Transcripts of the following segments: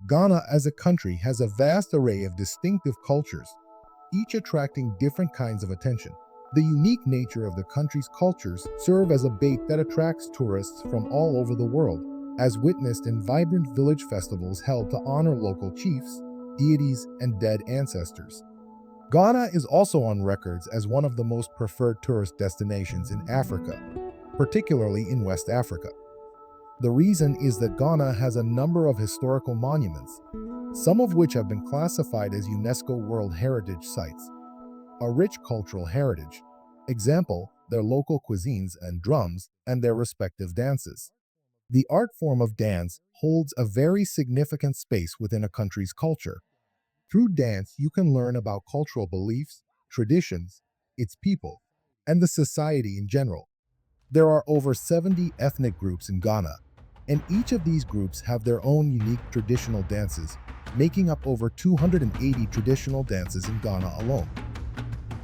Ghana as a country has a vast array of distinctive cultures, each attracting different kinds of attention. The unique nature of the country's cultures serve as a bait that attracts tourists from all over the world, as witnessed in vibrant village festivals held to honor local chiefs, deities, and dead ancestors. Ghana is also on records as one of the most preferred tourist destinations in Africa, particularly in West Africa. The reason is that Ghana has a number of historical monuments, some of which have been classified as UNESCO World Heritage Sites. A rich cultural heritage, example, their local cuisines and drums and their respective dances. The art form of dance holds a very significant space within a country's culture. Through dance, you can learn about cultural beliefs, traditions, its people, and the society in general. There are over 70 ethnic groups in Ghana, and each of these groups have their own unique traditional dances, making up over 280 traditional dances in Ghana alone.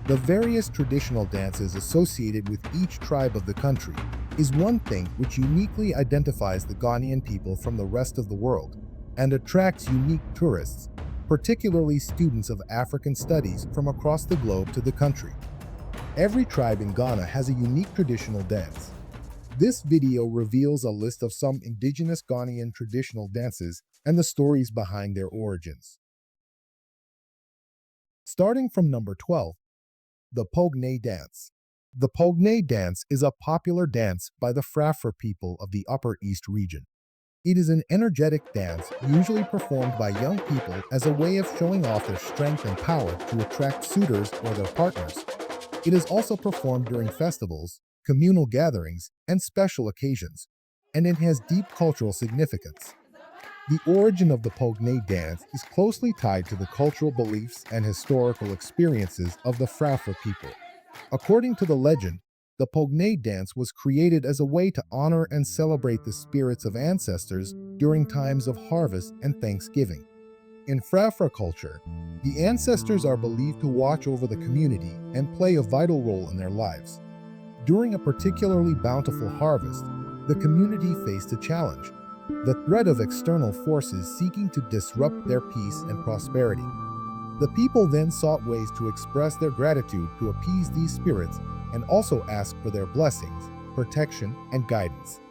The various traditional dances associated with each tribe of the country is one thing which uniquely identifies the Ghanaian people from the rest of the world and attracts unique tourists, particularly students of African studies from across the globe to the country. Every tribe in Ghana has a unique traditional dance. This video reveals a list of some indigenous Ghanaian traditional dances and the stories behind their origins. Starting from number 12, the Pogné Dance. The Pogné Dance is a popular dance by the Frafra people of the Upper East region. It is an energetic dance usually performed by young people as a way of showing off their strength and power to attract suitors or their partners. It is also performed during festivals, communal gatherings, and special occasions, and it has deep cultural significance. The origin of the Pogné dance is closely tied to the cultural beliefs and historical experiences of the Frafra people. According to the legend, the Pogné dance was created as a way to honor and celebrate the spirits of ancestors during times of harvest and Thanksgiving. In Frafra culture, the ancestors are believed to watch over the community and play a vital role in their lives. During a particularly bountiful harvest, the community faced a challenge: the threat of external forces seeking to disrupt their peace and prosperity. The people then sought ways to express their gratitude to appease these spirits and also ask for their blessings, protection, and guidance.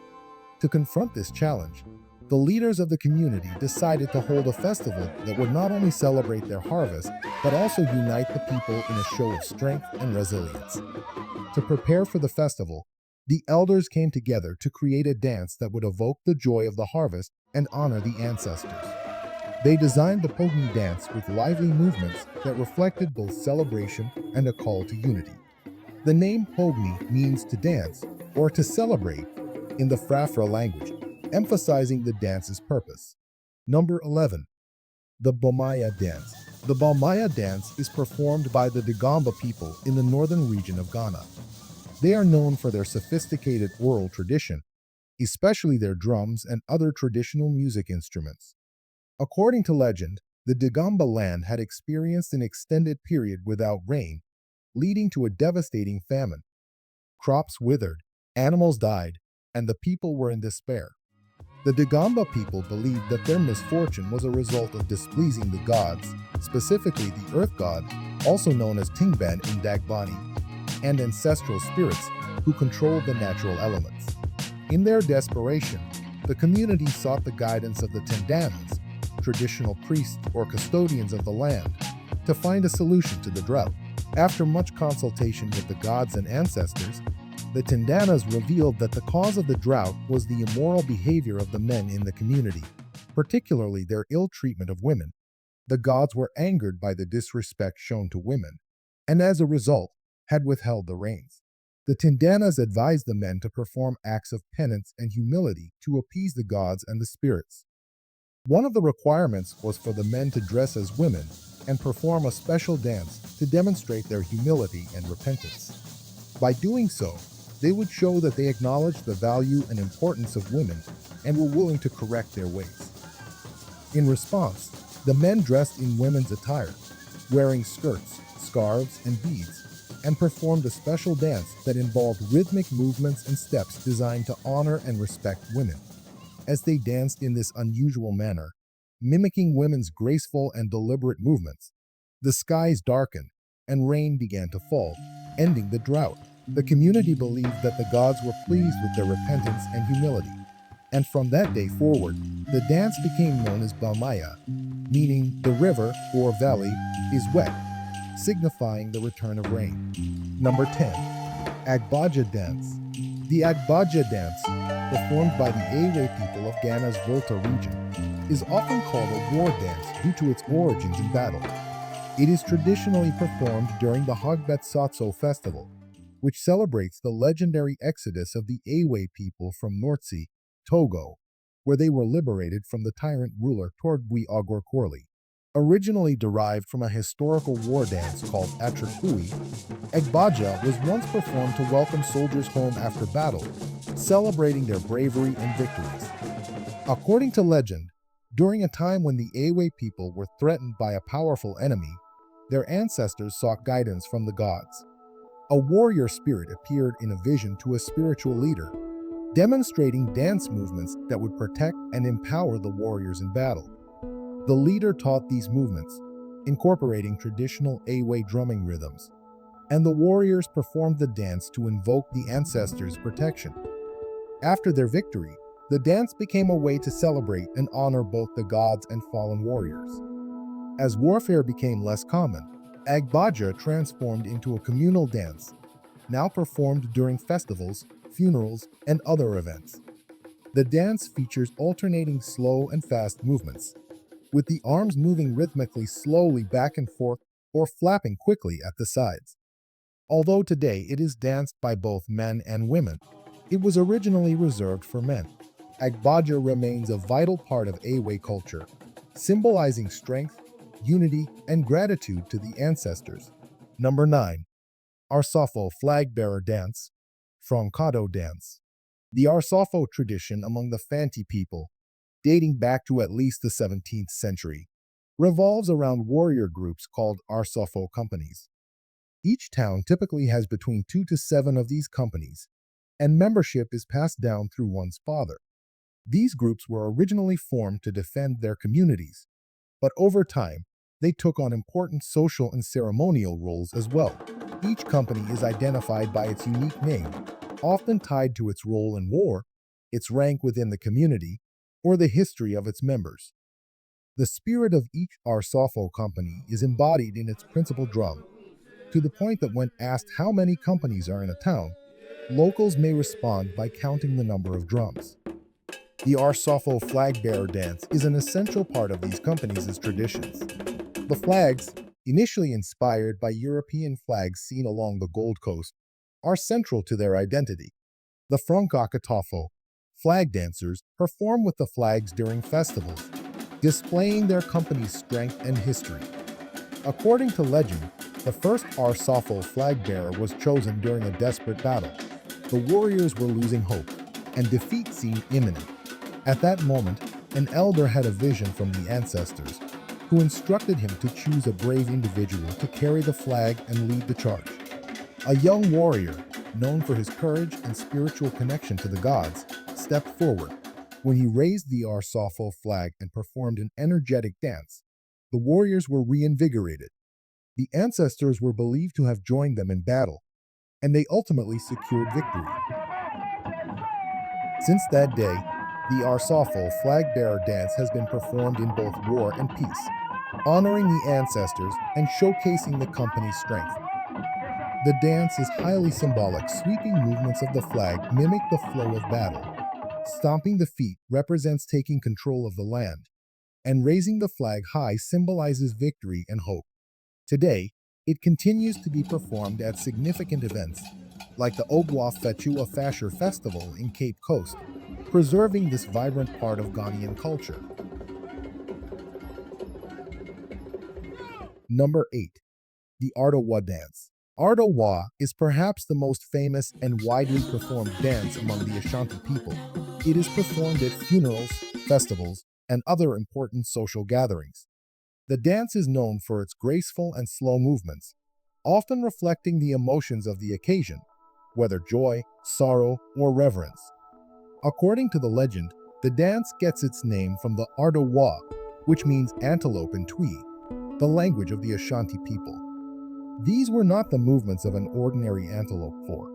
To confront this challenge, the leaders of the community decided to hold a festival that would not only celebrate their harvest, but also unite the people in a show of strength and resilience. To prepare for the festival, the elders came together to create a dance that would evoke the joy of the harvest and honor the ancestors. They designed the Pogné dance with lively movements that reflected both celebration and a call to unity. The name Pogné means to dance or to celebrate in the Frafra language, emphasizing the dance's purpose. Number 11. The Bamaya Dance. The Bamaya Dance is performed by the Dagomba people in the northern region of Ghana. They are known for their sophisticated oral tradition, especially their drums and other traditional music instruments. According to legend, the Dagomba land had experienced an extended period without rain, leading to a devastating famine. Crops withered, animals died, and the people were in despair. The Dagomba people believed that their misfortune was a result of displeasing the gods, specifically the earth god, also known as Tingban in Dagbani, and ancestral spirits who controlled the natural elements. In their desperation, the community sought the guidance of the Tindanas, traditional priests or custodians of the land, to find a solution to the drought. After much consultation with the gods and ancestors, the Tindanas revealed that the cause of the drought was the immoral behavior of the men in the community, particularly their ill treatment of women. The gods were angered by the disrespect shown to women, and as a result, had withheld the rains. The Tindanas advised the men to perform acts of penance and humility to appease the gods and the spirits. One of the requirements was for the men to dress as women and perform a special dance to demonstrate their humility and repentance. By doing so, they would show that they acknowledged the value and importance of women and were willing to correct their ways. In response, the men dressed in women's attire, wearing skirts, scarves, and beads, and performed a special dance that involved rhythmic movements and steps designed to honor and respect women. As they danced in this unusual manner, mimicking women's graceful and deliberate movements. The skies darkened, and rain began to fall, ending the drought. The community believed that the gods were pleased with their repentance and humility. And from that day forward, the dance became known as Bamaya, meaning the river or valley is wet, signifying the return of rain. Number 10. Agbaja Dance. The Agbaja Dance, performed by the Ewe people of Ghana's Volta region, is often called a war dance due to its origins in battle. It is traditionally performed during the Hogbetsotso festival, which celebrates the legendary exodus of the Ewe people from North Sea, Togo, where they were liberated from the tyrant ruler Torgui Ogor Korli. Originally derived from a historical war dance called Atrakui, Agbaja was once performed to welcome soldiers home after battle, celebrating their bravery and victories. According to legend, during a time when the Ewe people were threatened by a powerful enemy, their ancestors sought guidance from the gods. A warrior spirit appeared in a vision to a spiritual leader, demonstrating dance movements that would protect and empower the warriors in battle. The leader taught these movements, incorporating traditional Ewe drumming rhythms, and the warriors performed the dance to invoke the ancestors' protection. After their victory, the dance became a way to celebrate and honor both the gods and fallen warriors. As warfare became less common, Agbaja transformed into a communal dance, now performed during festivals, funerals, and other events. The dance features alternating slow and fast movements, with the arms moving rhythmically slowly back and forth or flapping quickly at the sides. Although today it is danced by both men and women, it was originally reserved for men. Agbaja remains a vital part of Ewe culture, symbolizing strength, unity, and gratitude to the ancestors. Number 9. Arafo Flagbearer Dance, Pogné Dance. The Arafo tradition among the Fanti people, dating back to at least the 17th century, revolves around warrior groups called Arafo companies. Each town typically has between 2 to 7 of these companies, and membership is passed down through one's father. These groups were originally formed to defend their communities, but over time, they took on important social and ceremonial roles as well. Each company is identified by its unique name, often tied to its role in war, its rank within the community, or the history of its members. The spirit of each Arafo company is embodied in its principal drum, to the point that when asked how many companies are in a town, locals may respond by counting the number of drums. The Arafo Flagbearer Dance is an essential part of these companies' traditions. The flags, initially inspired by European flags seen along the Gold Coast, are central to their identity. The Frankakatafo flag dancers perform with the flags during festivals, displaying their company's strength and history. According to legend, the first Arafo flag bearer was chosen during a desperate battle. The warriors were losing hope, and defeat seemed imminent. At that moment, an elder had a vision from the ancestors, who instructed him to choose a brave individual to carry the flag and lead the charge. A young warrior, known for his courage and spiritual connection to the gods, stepped forward. When he raised the Arafo flag and performed an energetic dance, the warriors were reinvigorated. The ancestors were believed to have joined them in battle, and they ultimately secured victory. Since that day, the Arafo flag-bearer dance has been performed in both war and peace, honoring the ancestors and showcasing the company's strength. The dance is highly symbolic. Sweeping movements of the flag mimic the flow of battle. Stomping the feet represents taking control of the land, and raising the flag high symbolizes victory and hope. Today, it continues to be performed at significant events, like the Ogwa Fechua Fasher Festival in Cape Coast, preserving this vibrant part of Ghanaian culture. Number 8. The Ardoa Dance. Ardoa is perhaps the most famous and widely performed dance among the Ashanti people. It is performed at funerals, festivals, and other important social gatherings. The dance is known for its graceful and slow movements, often reflecting the emotions of the occasion, whether joy, sorrow, or reverence. According to the legend, the dance gets its name from the Ardoa, which means antelope in Twi, the language of the Ashanti people. These were not the movements of an ordinary antelope for.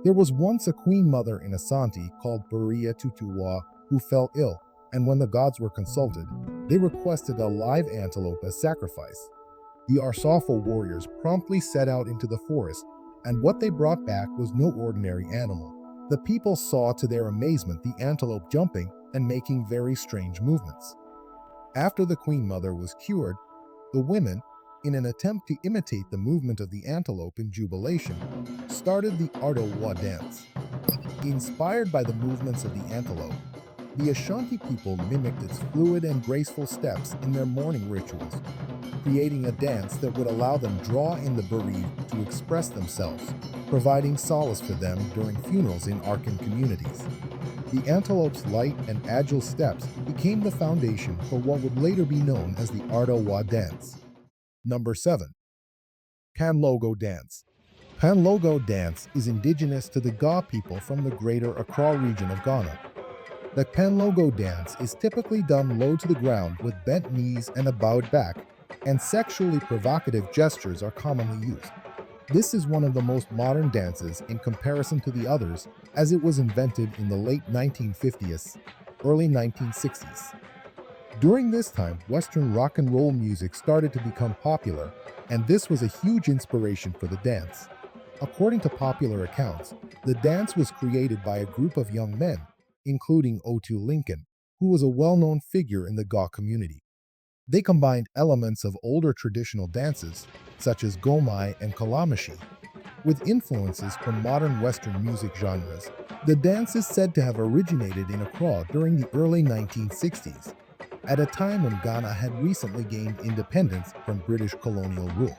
There was once a queen mother in Asante called Baya Tutuwa who fell ill, and when the gods were consulted, they requested a live antelope as sacrifice. The Arafo warriors promptly set out into the forest, and what they brought back was no ordinary animal. The people saw to their amazement the antelope jumping and making very strange movements. After the queen mother was cured, the women, in an attempt to imitate the movement of the antelope in jubilation, started the Ardoa Dance. Inspired by the movements of the antelope, the Ashanti people mimicked its fluid and graceful steps in their morning rituals, creating a dance that would allow them draw in the bereaved to express themselves, providing solace for them during funerals in Arkan communities. The antelope's light and agile steps became the foundation for what would later be known as the Ardoa Dance. Number 7. Panlogo Dance. Panlogo Dance is indigenous to the Ga people from the greater Accra region of Ghana. The Panlogo Dance is typically done low to the ground with bent knees and a bowed back, and sexually provocative gestures are commonly used. This is one of the most modern dances in comparison to the others, as it was invented in the late 1950s, early 1960s. During this time, Western rock and roll music started to become popular, and this was a huge inspiration for the dance. According to popular accounts, the dance was created by a group of young men, including Otu Lincoln, who was a well-known figure in the Ga community. They combined elements of older traditional dances, such as Gomai and Kalamashi, with influences from modern Western music genres. The dance is said to have originated in Accra during the early 1960s, at a time when Ghana had recently gained independence from British colonial rule.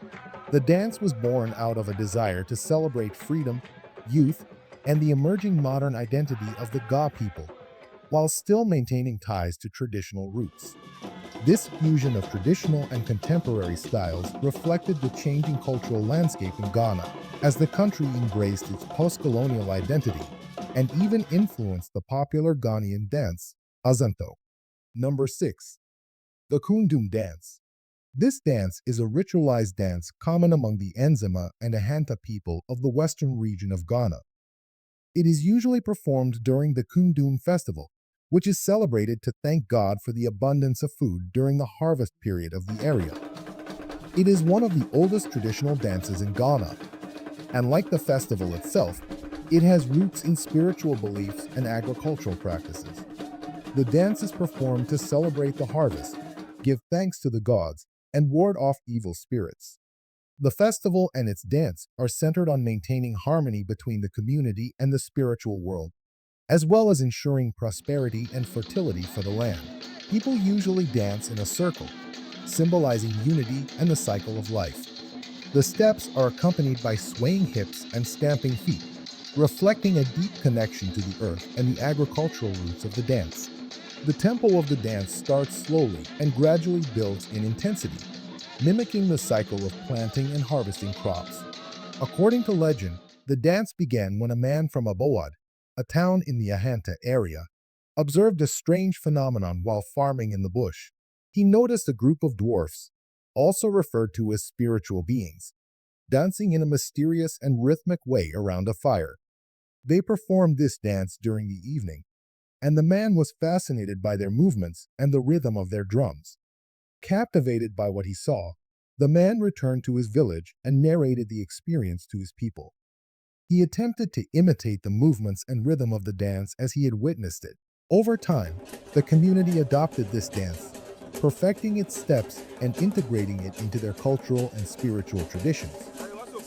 The dance was born out of a desire to celebrate freedom, youth, and the emerging modern identity of the Ga people, while still maintaining ties to traditional roots. This fusion of traditional and contemporary styles reflected the changing cultural landscape in Ghana as the country embraced its post-colonial identity and even influenced the popular Ghanaian dance, Azanto. Number 6. The Kundum Dance. This dance is a ritualized dance common among the Nzema and Ahanta people of the western region of Ghana. It is usually performed during the Kundum festival, which is celebrated to thank God for the abundance of food during the harvest period of the area. It is one of the oldest traditional dances in Ghana, and like the festival itself, it has roots in spiritual beliefs and agricultural practices. The dance is performed to celebrate the harvest, give thanks to the gods, and ward off evil spirits. The festival and its dance are centered on maintaining harmony between the community and the spiritual world, as well as ensuring prosperity and fertility for the land. People usually dance in a circle, symbolizing unity and the cycle of life. The steps are accompanied by swaying hips and stamping feet, reflecting a deep connection to the earth and the agricultural roots of the dance. The tempo of the dance starts slowly and gradually builds in intensity, mimicking the cycle of planting and harvesting crops. According to legend, the dance began when a man from Aboad, a town in the Ahanta area, observed a strange phenomenon while farming in the bush. He noticed a group of dwarfs, also referred to as spiritual beings, dancing in a mysterious and rhythmic way around a fire. They performed this dance during the evening, and the man was fascinated by their movements and the rhythm of their drums. Captivated by what he saw, the man returned to his village and narrated the experience to his people. He attempted to imitate the movements and rhythm of the dance as he had witnessed it. Over time, the community adopted this dance, perfecting its steps and integrating it into their cultural and spiritual traditions.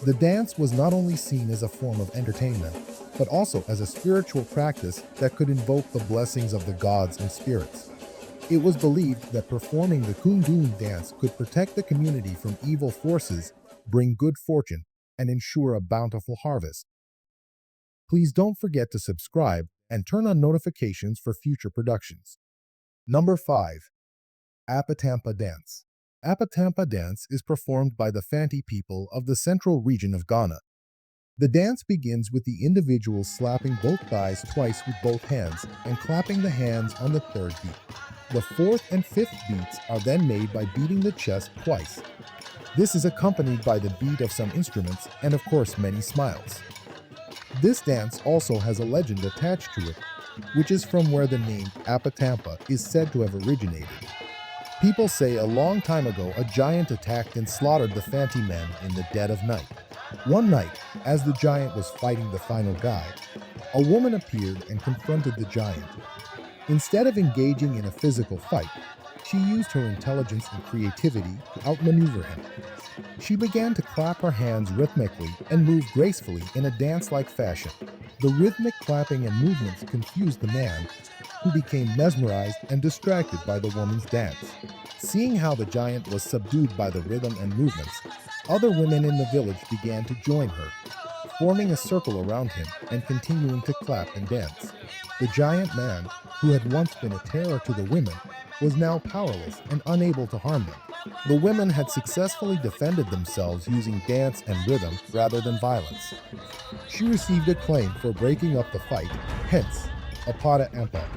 The dance was not only seen as a form of entertainment, but also as a spiritual practice that could invoke the blessings of the gods and spirits. It was believed that performing the Kundum dance could protect the community from evil forces, bring good fortune, and ensure a bountiful harvest. Please don't forget to subscribe and turn on notifications for future productions. Number 5. Apampa Dance. Apampa Dance is performed by the Fanti people of the central region of Ghana. The dance begins with the individual slapping both thighs twice with both hands and clapping the hands on the third beat. The fourth and fifth beats are then made by beating the chest twice. This is accompanied by the beat of some instruments and of course many smiles. This dance also has a legend attached to it, which is from where the name Apampa is said to have originated. People say a long time ago a giant attacked and slaughtered the Fanti men in the dead of night. One night, as the giant was fighting the final guy, a woman appeared and confronted the giant. Instead of engaging in a physical fight, she used her intelligence and creativity to outmaneuver him. She began to clap her hands rhythmically and move gracefully in a dance-like fashion. The rhythmic clapping and movements confused the man, who became mesmerized and distracted by the woman's dance. Seeing how the giant was subdued by the rhythm and movements, other women in the village began to join her, forming a circle around him and continuing to clap and dance. The giant man, who had once been a terror to the women, was now powerless and unable to harm them. The women had successfully defended themselves using dance and rhythm rather than violence. She received acclaim for breaking up the fight, hence, Apampa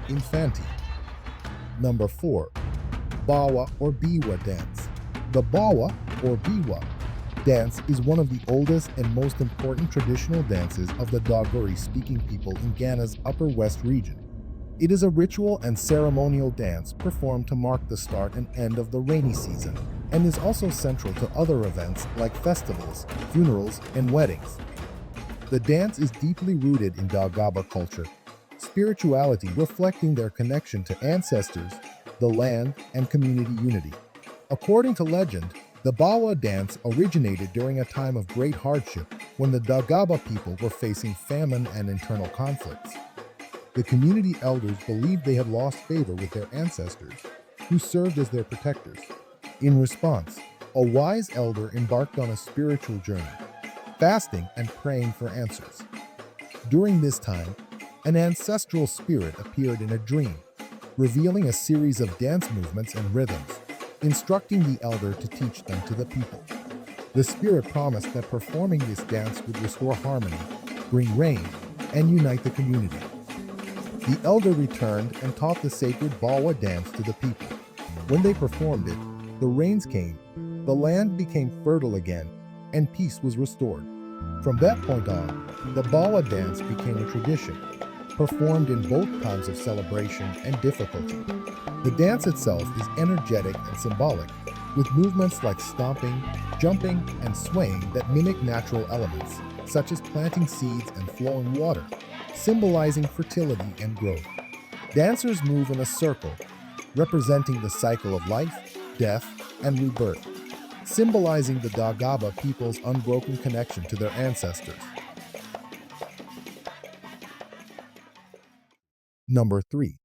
Infanti. Number 4. Bawa or Biwa Dance. The Bawa or Biwa dance is one of the oldest and most important traditional dances of the Dogori-speaking people in Ghana's Upper West region. It is a ritual and ceremonial dance performed to mark the start and end of the rainy season, and is also central to other events like festivals, funerals, and weddings. The dance is deeply rooted in Dagomba culture, spirituality reflecting their connection to ancestors, the land, and community unity. According to legend, the Baya Dance originated during a time of great hardship when the Dagomba people were facing famine and internal conflicts. The community elders believed they had lost favor with their ancestors, who served as their protectors. In response, a wise elder embarked on a spiritual journey, fasting and praying for answers. During this time, an ancestral spirit appeared in a dream, revealing a series of dance movements and rhythms, instructing the elder to teach them to the people. The spirit promised that performing this dance would restore harmony, bring rain, and unite the community. The elder returned and taught the sacred Baya dance to the people. When they performed it, the rains came, the land became fertile again, and peace was restored. From that point on, the Baya dance became a tradition, performed in both times of celebration and difficulty. The dance itself is energetic and symbolic, with movements like stomping, jumping, and swaying that mimic natural elements, such as planting seeds and flowing water, symbolizing fertility and growth. Dancers move in a circle, representing the cycle of life, death, and rebirth, symbolizing the Dagomba people's unbroken connection to their ancestors. Number 3.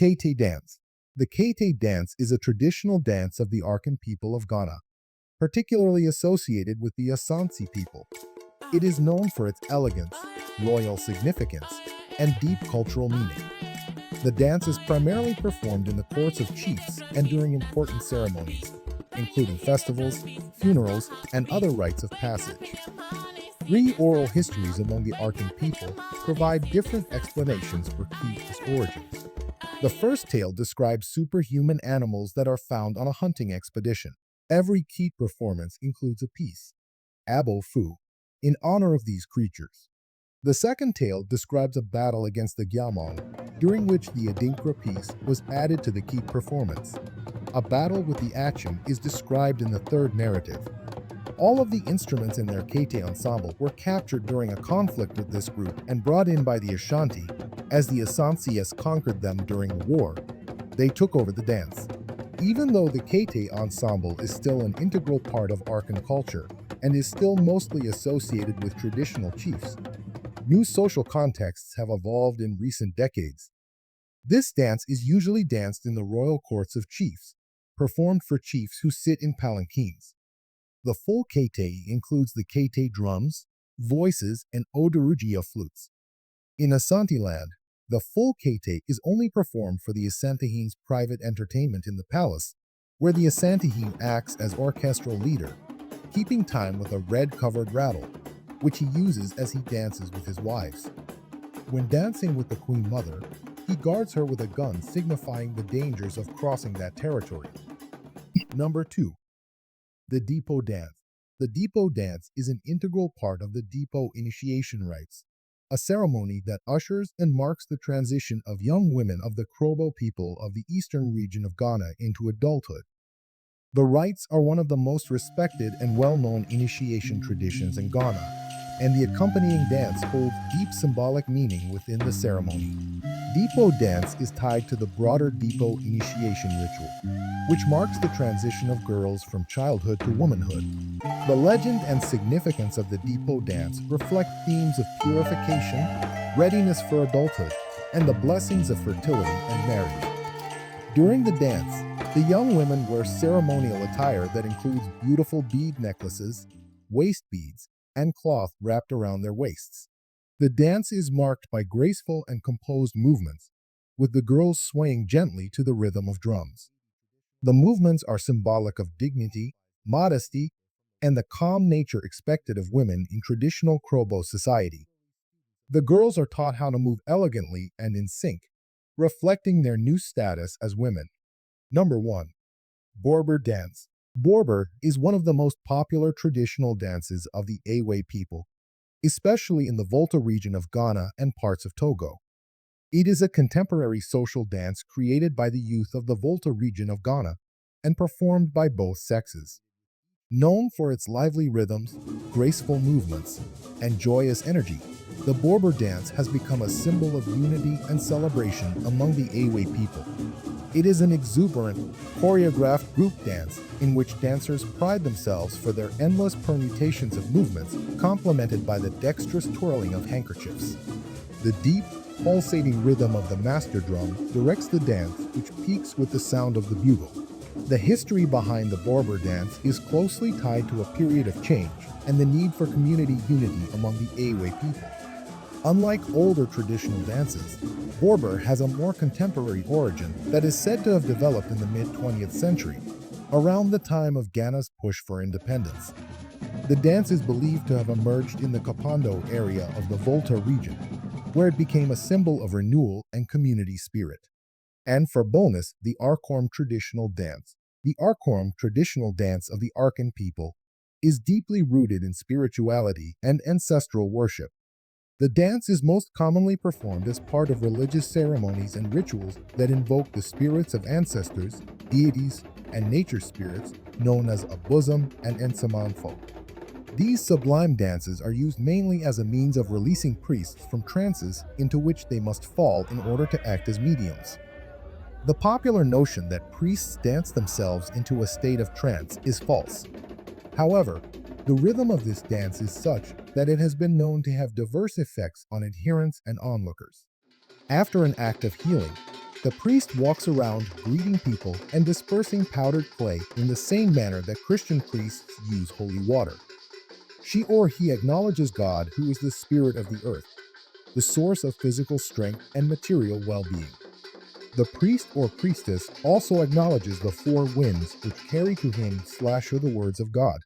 Kete Dance. The Kete Dance is a traditional dance of the Arkan people of Ghana, particularly associated with the Asante people. It is known for its elegance, royal significance, and deep cultural meaning. The dance is primarily performed in the courts of chiefs and during important ceremonies, including festivals, funerals, and other rites of passage. 3 oral histories among the Arkan people provide different explanations for Kete's origins. The first tale describes superhuman animals that are found on a hunting expedition. Every Kete performance includes a piece, abo fu, in honor of these creatures. The second tale describes a battle against the Gyamong, during which the Adinkra piece was added to the Kete performance. A battle with the Achim is described in the third narrative. All of the instruments in their Kete ensemble were captured during a conflict with this group and brought in by the Ashanti. As the Asantes conquered them during the war, they took over the dance. Even though the Kete ensemble is still an integral part of Arkan culture and is still mostly associated with traditional chiefs, new social contexts have evolved in recent decades. This dance is usually danced in the royal courts of chiefs, performed for chiefs who sit in palanquins. The full Kete includes the Kete drums, voices, and odurugia flutes. In Asante land, the full Kete is only performed for the Asantehin's private entertainment in the palace, where the Asantehin acts as orchestral leader, keeping time with a red-covered rattle, which he uses as he dances with his wives. When dancing with the Queen Mother, He guards her with a gun, signifying the dangers of crossing that territory. Number 2. The Depot Dance. The Depot Dance is an integral part of the Depot initiation rites, a ceremony that ushers and marks the transition of young women of the Krobo people of the eastern region of Ghana into adulthood. The rites are one of the most respected and well-known initiation traditions in Ghana, and the accompanying dance holds deep symbolic meaning within the ceremony. Depot dance is tied to the broader Depot initiation ritual, which marks the transition of girls from childhood to womanhood. The legend and significance of the Depot dance reflect themes of purification, readiness for adulthood, and the blessings of fertility and marriage. During the dance, the young women wear ceremonial attire that includes beautiful bead necklaces, waist beads, and cloth wrapped around their waists. The dance is marked by graceful and composed movements, with the girls swaying gently to the rhythm of drums. The movements are symbolic of dignity, modesty, and the calm nature expected of women in traditional Krobo society. The girls are taught how to move elegantly and in sync, reflecting their new status as women. Number 1. Ber Dance. Ber is one of the most popular traditional dances of the Ewe people, especially in the Volta region of Ghana and parts of Togo. It is a contemporary social dance created by the youth of the Volta region of Ghana and performed by both sexes. Known for its lively rhythms, graceful movements, and joyous energy, the Ber dance has become a symbol of unity and celebration among the Ewe people. It is an exuberant, choreographed group dance in which dancers pride themselves for their endless permutations of movements, complemented by the dexterous twirling of handkerchiefs. The deep, pulsating rhythm of the master drum directs the dance, which peaks with the sound of the bugle. The history behind the Ber dance is closely tied to a period of change and the need for community unity among the Ewe people. Unlike older traditional dances, Ber has a more contemporary origin that is said to have developed in the mid-20th century, around the time of Ghana's push for independence. The dance is believed to have emerged in the Kapando area of the Volta region, where it became a symbol of renewal and community spirit. And for bonus, the Aror traditional dance. The Aror traditional dance of the Arkan people is deeply rooted in spirituality and ancestral worship. The dance is most commonly performed as part of religious ceremonies and rituals that invoke the spirits of ancestors, deities, and nature spirits known as Abusam and Ensamanfo. These sublime dances are used mainly as a means of releasing priests from trances into which they must fall in order to act as mediums. The popular notion that priests dance themselves into a state of trance is false. However, the rhythm of this dance is such that it has been known to have diverse effects on adherents and onlookers. After an act of healing, the priest walks around greeting people and dispersing powdered clay in the same manner that Christian priests use holy water. She or he acknowledges God, who is the spirit of the earth, the source of physical strength and material well-being. The priest or priestess also acknowledges the four winds which carry to him/her the words of God.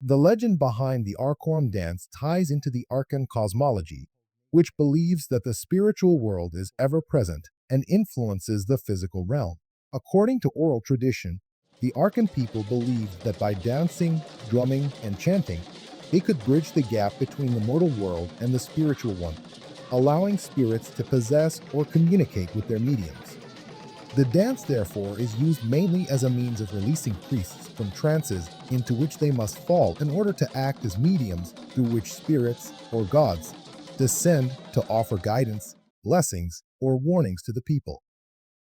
The legend behind the Aror dance ties into the Arkan cosmology, which believes that the spiritual world is ever present and influences the physical realm. According to oral tradition, the Arkan people believed that by dancing, drumming, and chanting, they could bridge the gap between the mortal world and the spiritual one, allowing spirits to possess or communicate with their mediums. The dance, therefore, is used mainly as a means of releasing priests from trances into which they must fall in order to act as mediums through which spirits, or gods, descend to offer guidance, blessings, or warnings to the people.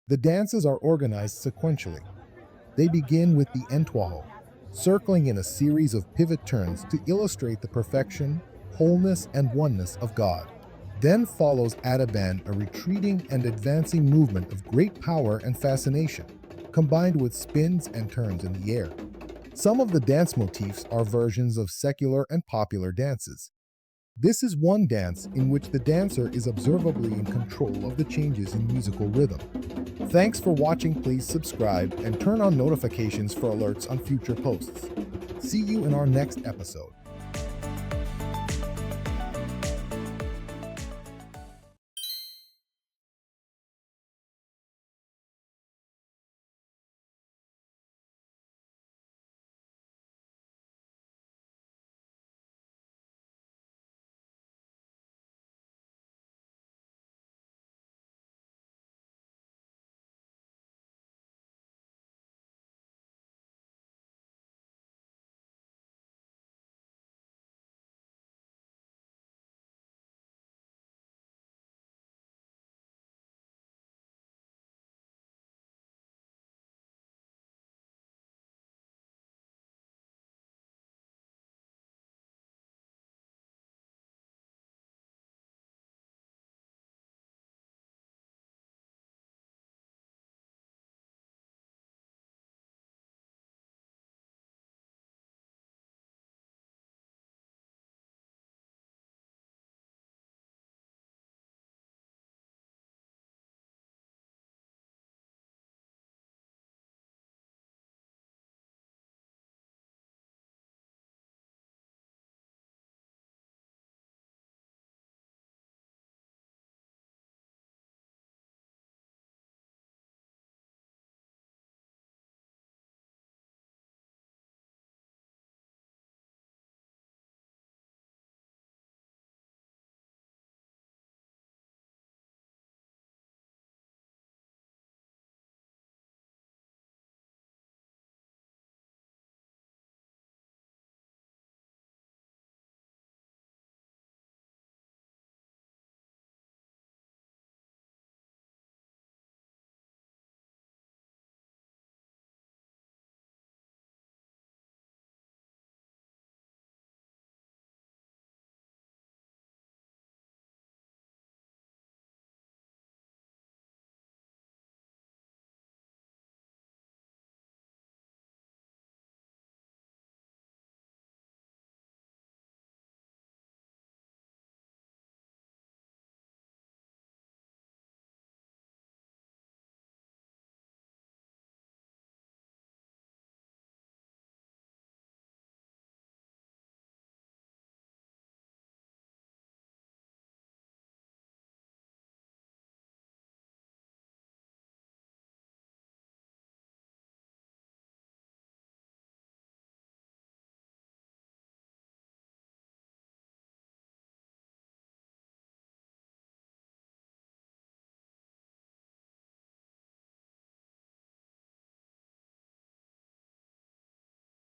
The dances are organized sequentially. They begin with the entwaho, circling in a series of pivot turns to illustrate the perfection, wholeness, and oneness of God. Then follows Adaban, a retreating and advancing movement of great power and fascination, combined with spins and turns in the air. Some of the dance motifs are versions of secular and popular dances. This is one dance in which the dancer is observably in control of the changes in musical rhythm. Thanks for watching. Please subscribe and turn on notifications for alerts on future posts. See you in our next episode.